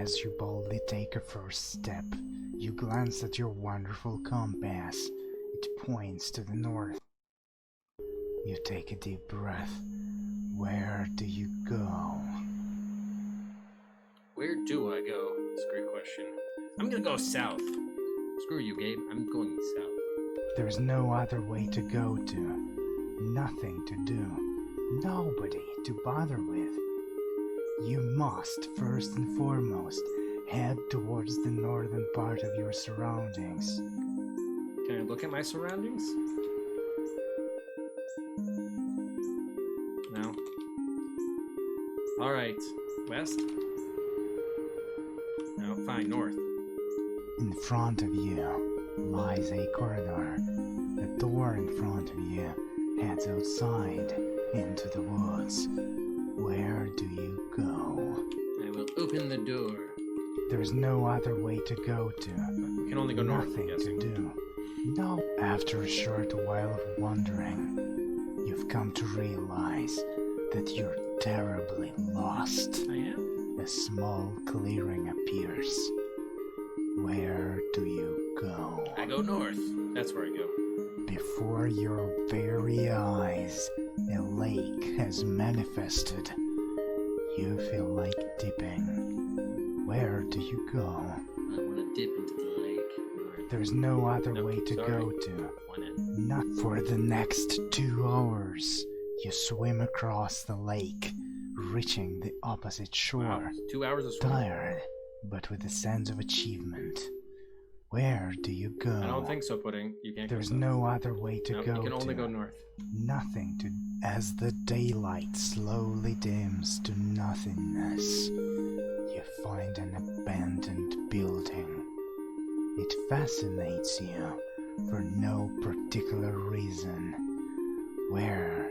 As you boldly take a first step, you glance at your wonderful compass. It points to the north. You take a deep breath. Where do you go? Where do I go? That's a great question. I'm gonna go south. Screw you, Gabe. I'm going south. There's no other way to go to. Nothing to do. Nobody to bother with. You must, first and foremost, head towards the northern part of your surroundings. Can I look at my surroundings? No. Alright. West? No, fine, north. In front of you lies a corridor. The door in front of you heads outside into the woods. Where do you go? I will open the door. There's no other way to go to. We can only go north, I'm Nothing guessing. to do. No. After a short while of wandering, you've come to realize that you're terribly lost. I am? A small clearing appears. Where do you go? I go north. That's where I go. Before your very eyes, a lake has manifested. You feel like dipping. Where do you go? I want to dip into the lake. North. There's no other Nope, way to sorry. go to. One in. Not for the next 2 hours. You swim across the lake, reaching the opposite shore. Wow. 2 hours of swimming. Tired, but with a sense of achievement. Where do you go? I don't think so, Pudding. You can't There's go south. no other way to Nope, go you can only to. go north. Nothing to. As the daylight slowly dims to nothingness, you find an abandoned building. It fascinates you for no particular reason. Where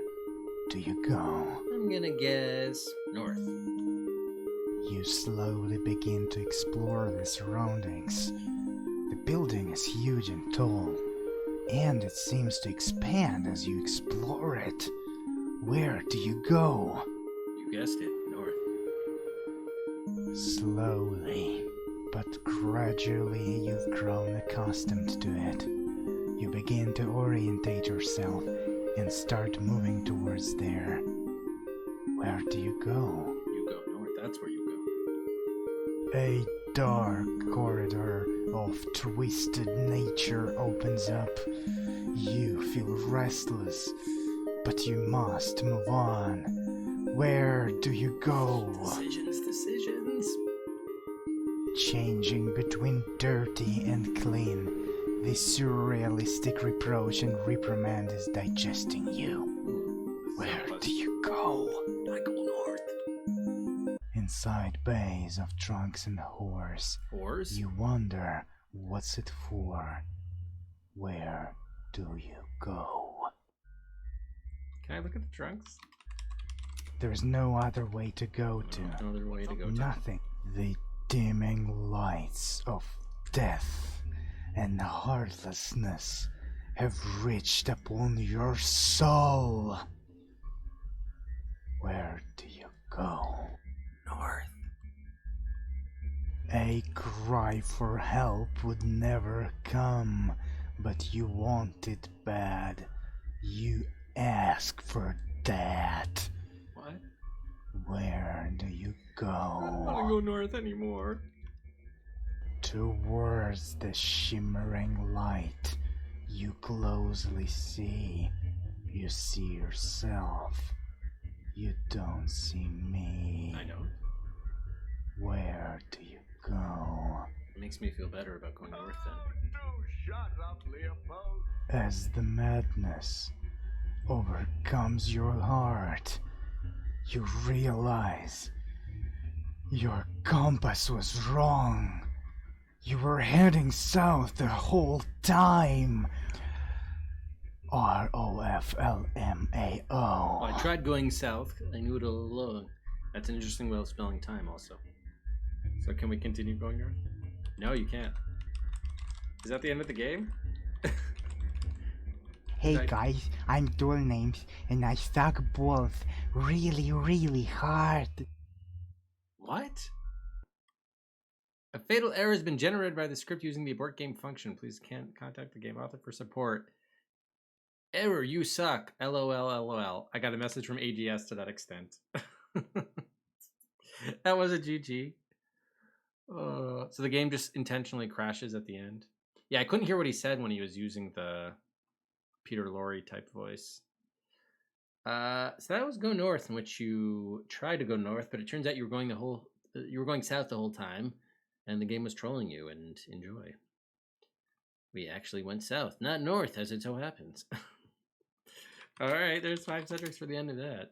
do you go? I'm gonna guess north. You slowly begin to explore the surroundings. The building is huge and tall, and it seems to expand as you explore it. Where do you go? You guessed it, north. Slowly, but gradually you've grown accustomed to it. You begin to orientate yourself and start moving towards there. Where do you go? You go north. That's where you A dark corridor of twisted nature opens up. You feel restless, but you must move on. Where do you go? go. Decisions. Changing between dirty and clean, the surrealistic reproach and reprimand is digesting you. Where do you go? I go north. Inside bays of trunks and whores, Whores? you wonder, what's it for? Where do you go? Can I look at the trunks? There's no other way to go to. No other way to go to. Nothing. The dimming lights of death and heartlessness have reached upon your soul. Where do you go? North. A cry for help would never come, but you want it bad. You ask for that. What? Where do you I don't want to go? go north anymore. Towards the shimmering light, you closely see. You see yourself. You don't see me. I don't. Where do you go? It makes me feel better about going north then. Shut up, Leopold. As the madness overcomes your heart, you realize your compass was wrong. You were heading south the whole time. ROFLMAO. Well, I tried going south. I knew it all along. That's an interesting way of spelling time also. So can we continue going north? No, you can't. Is that the end of the game? Hey Right. guys, I'm Dual Names and I suck balls really hard. What? A fatal error has been generated by the script using the abort game function. Please can't contact the game author for support. Error, you suck. LOL. I got a message from AGS to that extent. That was a GG. So the game just intentionally crashes at the end. Yeah, I couldn't hear what he said when he was using the Peter Lorre type voice. So that was Go North, in which you tried to go north, but it turns out you were going south the whole time, and the game was trolling you. And enjoy. We actually went south, not north, as it so happens. All right, there's 5 Cedrics for the end of that.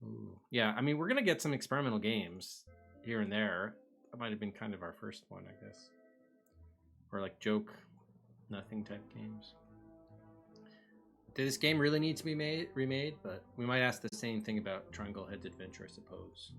Ooh. Yeah, I mean, we're gonna get some experimental games here and there. That might have been kind of our first one, I guess, or like joke, nothing type games. Did this game really need to be remade? But we might ask the same thing about Triangle Head's Adventure, I suppose.